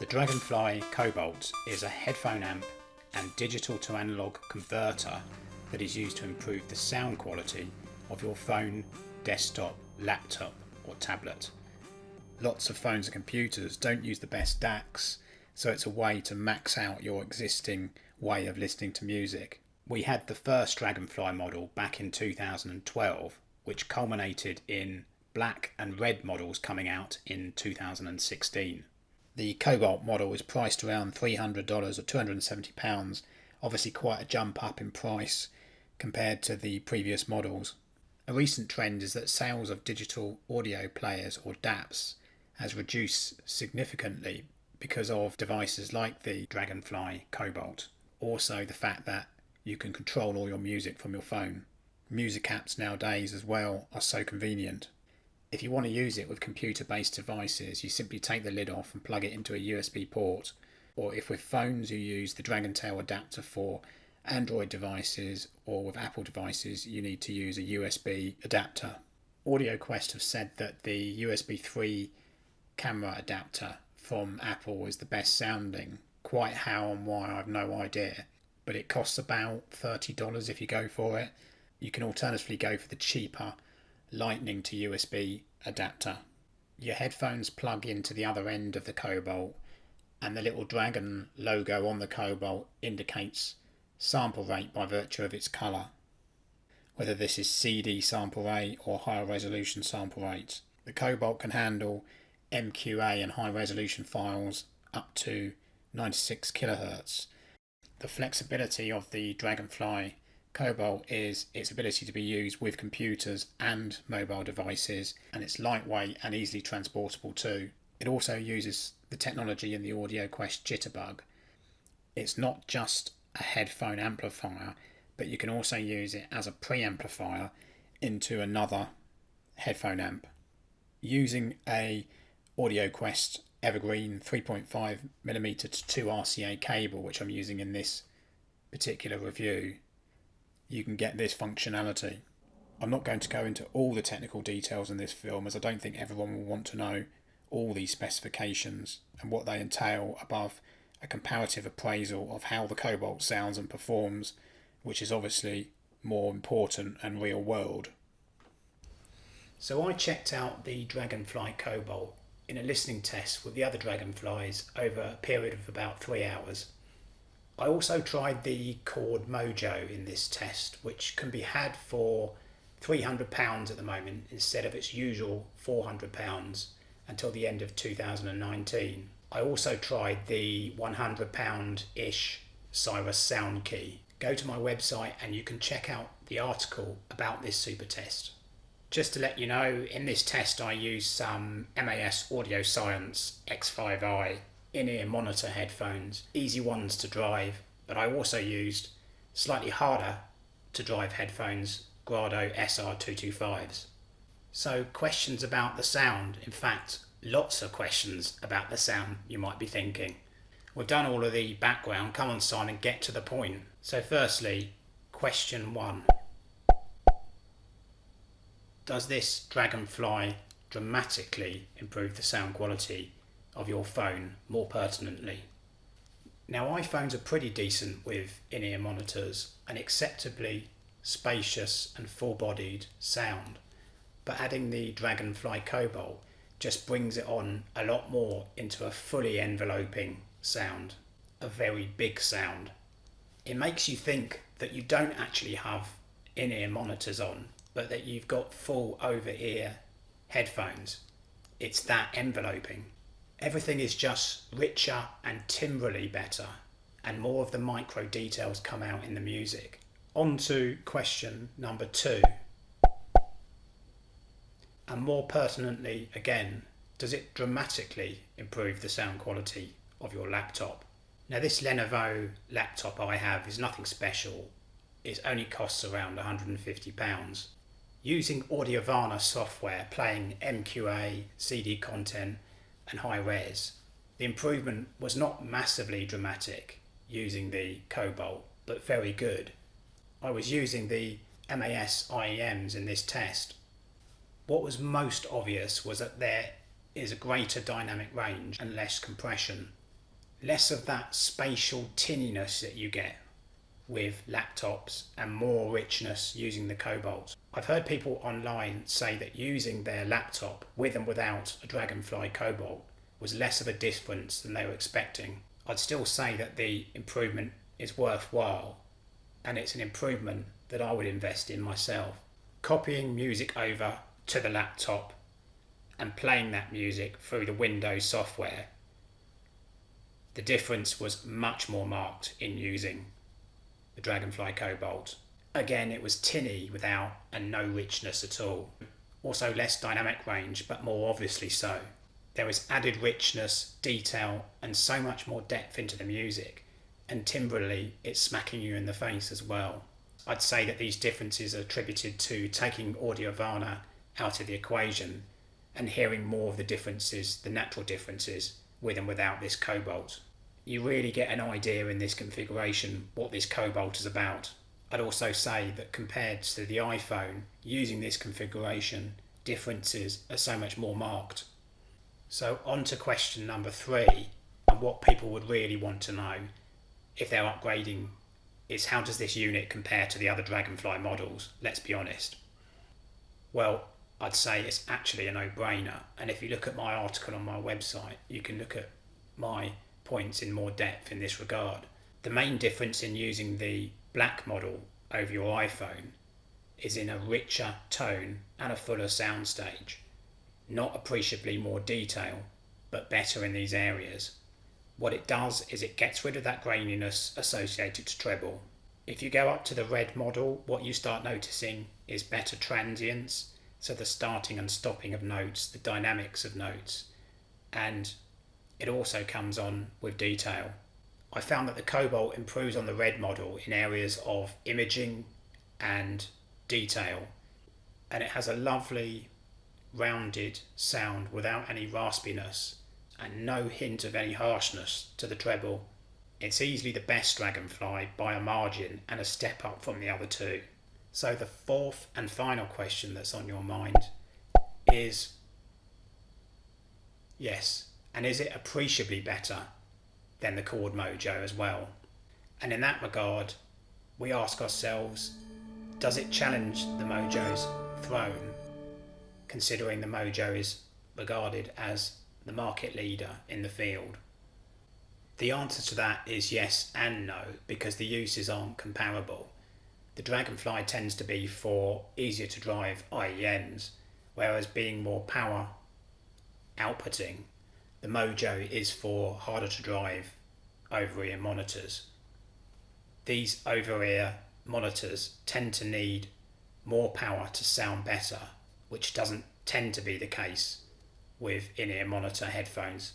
The DragonFly Cobalt is a headphone amp and digital to analog converter that is used to improve the sound quality of your phone, desktop, laptop or tablet. Lots of phones and computers don't use the best DACs, so it's a way to max out your existing way of listening to music. We had the first DragonFly model back in 2012, which culminated in black and red models coming out in 2016. The Cobalt model is priced around $300 or £270, obviously quite a jump up in price compared to the previous models. A recent trend is that sales of digital audio players or DAPs has reduced significantly because of devices like the DragonFly Cobalt. Also the fact that you can control all your music from your phone. Music apps nowadays as well are so convenient. If you want to use it with computer-based devices, you simply take the lid off and plug it into a USB port. Or if with phones, you use the Dragontail adapter for Android devices, or with Apple devices, you need to use a USB adapter. Audioquest have said that the USB 3 camera adapter from Apple is the best sounding. Quite how and why, I have no idea. But it costs about $30 if you go for it. You can alternatively go for the cheaper Lightning to USB adapter. Your headphones plug into the other end of the Cobalt, and the little dragon logo on the Cobalt indicates sample rate by virtue of its colour, whether this is CD sample rate or higher resolution sample rate. The Cobalt can handle MQA and high resolution files up to 96 kHz. The flexibility of the DragonFly Cobalt is its ability to be used with computers and mobile devices, and it's lightweight and easily transportable too. It also uses the technology in the Audioquest Jitterbug. It's not just a headphone amplifier, but you can also use it as a preamplifier into another headphone amp. Using a Audioquest Evergreen 3.5mm to 2 RCA cable, which I'm using in this particular review, you can get this functionality. I'm not going to go into all the technical details in this film, as I don't think everyone will want to know all these specifications and what they entail above a comparative appraisal of how the Cobalt sounds and performs, which is obviously more important and real world. So I checked out the DragonFly Cobalt in a listening test with the other Dragonflies over a period of about 3 hours. I also tried the Chord Mojo in this test, which can be had for £300 at the moment instead of its usual £400 until the end of 2019. I also tried the £100-ish Cyrus Sound Key. Go to my website and you can check out the article about this super test. Just to let you know, in this test I used some MAS Audio Science X5i in-ear monitor headphones, easy ones to drive, but I also used slightly harder to drive headphones, Grado SR225s. So questions about the sound, in fact lots of questions about the sound, you might be thinking. We've done all of the background, come on Simon, get to the point. So firstly, question 1. Does this DragonFly dramatically improve the sound quality of your phone more pertinently? Now iPhones are pretty decent with in-ear monitors, an acceptably spacious and full-bodied sound, but adding the DragonFly Cobalt just brings it on a lot more into a fully enveloping sound, a very big sound. It makes you think that you don't actually have in-ear monitors on, but that you've got full over-ear headphones. It's that enveloping. Everything is just richer and timbrally better, and more of the micro details come out in the music. On to question number 2. And more pertinently again, does it dramatically improve the sound quality of your laptop? Now this Lenovo laptop I have is nothing special. It only costs around £150. Using Audiovana software, playing MQA, CD content and high res, the improvement was not massively dramatic using the Cobalt, but very good. I was using the MAS IEMs in this test. What was most obvious was that there is a greater dynamic range and less compression. less of that spatial tinniness that you get with laptops and more richness using the Cobalt. I've heard people online say that using their laptop with and without a DragonFly Cobalt was less of a difference than they were expecting. I'd still say that the improvement is worthwhile, and it's an improvement that I would invest in myself. Copying music over to the laptop and playing that music through the Windows software, the difference was much more marked in using the DragonFly Cobalt. Again, it was tinny without and no richness at all. Also less dynamic range, but more obviously so. There was added richness, detail, and so much more depth into the music, and timbrally it's smacking you in the face as well. I'd say that these differences are attributed to taking audiophile out of the equation and hearing more of the differences, the natural differences, with and without this Cobalt. You really get an idea in this configuration what this Cobalt is about. I'd also say that compared to the iPhone, using this configuration, differences are so much more marked. So on to question number 3, and what people would really want to know if they're upgrading is how does this unit compare to the other DragonFly models? Let's be honest. Well, I'd say it's actually a no-brainer, and if you look at my article on my website, you can look at my points in more depth in this regard. The main difference in using the black model over your iPhone is in a richer tone and a fuller soundstage. Not appreciably more detail, but better in these areas. What it does is it gets rid of that graininess associated to treble. If you go up to the red model, what you start noticing is better transients, so the starting and stopping of notes, the dynamics of notes, and it also comes on with detail. I found that the Cobalt improves on the red model in areas of imaging and detail, and it has a lovely rounded sound without any raspiness and no hint of any harshness to the treble. It's easily the best DragonFly by a margin and a step up from the other two. So the fourth and final question that's on your mind is, yes, and is it appreciably better than the Chord Mojo as well? And in that regard, we ask ourselves, does it challenge the Mojo's throne, considering the Mojo is regarded as the market leader in the field? The answer to that is yes and no, because the uses aren't comparable. The DragonFly tends to be for easier to drive IEMs, whereas being more power outputting, the Mojo is for harder to drive over-ear monitors. These over-ear monitors tend to need more power to sound better, which doesn't tend to be the case with in-ear monitor headphones.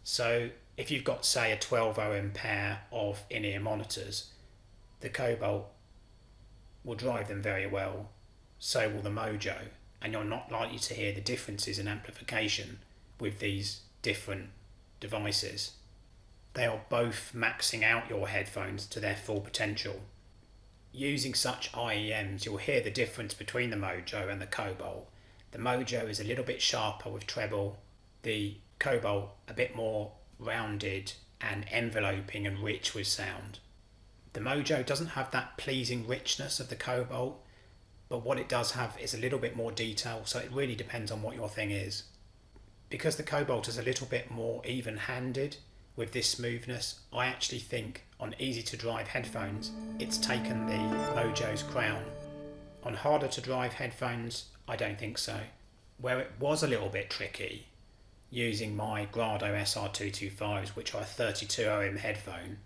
So if you've got, say, a 12 ohm pair of in-ear monitors, the Cobalt will drive them very well, so will the Mojo, and you're not likely to hear the differences in amplification with these different devices. They are both maxing out your headphones to their full potential. Using such IEMs, you'll hear the difference between the Mojo and the Cobalt. The Mojo is a little bit sharper with treble, the Cobalt a bit more rounded and enveloping and rich with sound. The Mojo doesn't have that pleasing richness of the Cobalt, but what it does have is a little bit more detail, so it really depends on what your thing is. Because the Cobalt is a little bit more even-handed with this smoothness, I actually think on easy to drive headphones it's taken the Mojo's crown. On harder to drive headphones, I don't think so. Where it was a little bit tricky, using my Grado SR225s, which are a 32 ohm headphone,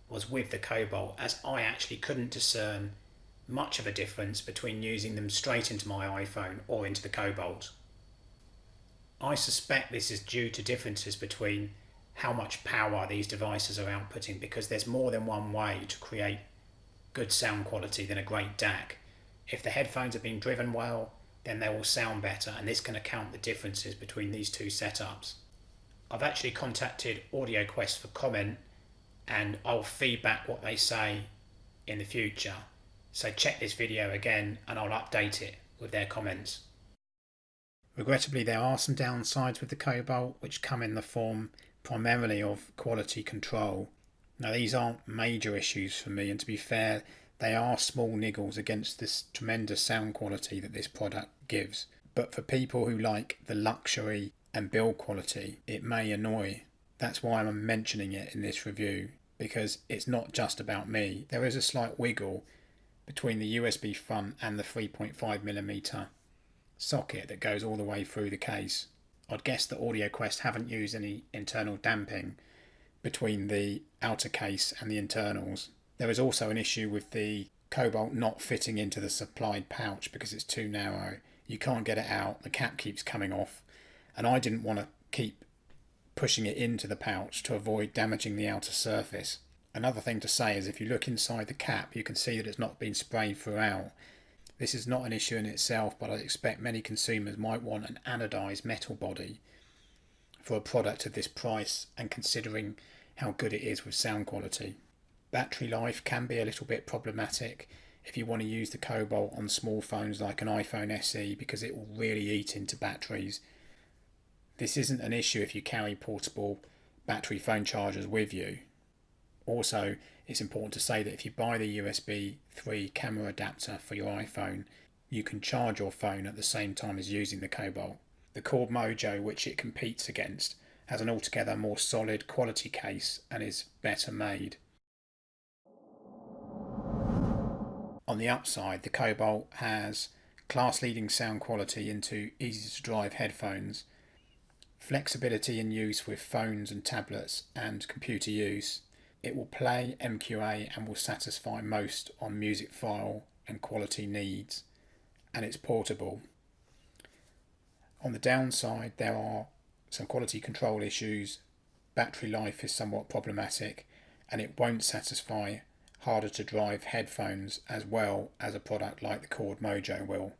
was with the Cobalt, as I actually couldn't discern much of a difference between using them straight into my iPhone or into the Cobalt. I suspect this is due to differences between how much power these devices are outputting, because there's more than one way to create good sound quality than a great DAC. If the headphones are being driven well, then they will sound better, and this can account the differences between these two setups. I've actually contacted Audioquest for comment, and I'll feedback what they say in the future. So check this video again and I'll update it with their comments. Regrettably, there are some downsides with the Cobalt, which come in the form primarily of quality control. Now, these aren't major issues for me, and to be fair, they are small niggles against this tremendous sound quality that this product gives. But for people who like the luxury and build quality, it may annoy. That's why I'm mentioning it in this review, because it's not just about me. There is a slight wiggle between the USB front and the 3.5mm socket that goes all the way through the case. I'd guess that Audioquest haven't used any internal damping between the outer case and the internals. There is also an issue with the Cobalt not fitting into the supplied pouch because it's too narrow. You can't get it out, the cap keeps coming off, and I didn't want to keep pushing it into the pouch to avoid damaging the outer surface. Another thing to say is if you look inside the cap, you can see that it's not been sprayed throughout. This is not an issue in itself, but I expect many consumers might want an anodised metal body for a product of this price, and considering how good it is with sound quality. Battery life can be a little bit problematic if you want to use the Cobalt on small phones like an iPhone SE, because it will really eat into batteries. This isn't an issue if you carry portable battery phone chargers with you. Also, it's important to say that if you buy the USB 3 camera adapter for your iPhone, you can charge your phone at the same time as using the Cobalt. The Chord Mojo, which it competes against, has an altogether more solid quality case and is better made. On the upside, the Cobalt has class-leading sound quality into easy-to-drive headphones, flexibility in use with phones and tablets and computer use. It will play MQA and will satisfy most on music file and quality needs, and it's portable. On the downside, there are some quality control issues, battery life is somewhat problematic, and it won't satisfy harder to drive headphones as well as a product like the Chord Mojo will.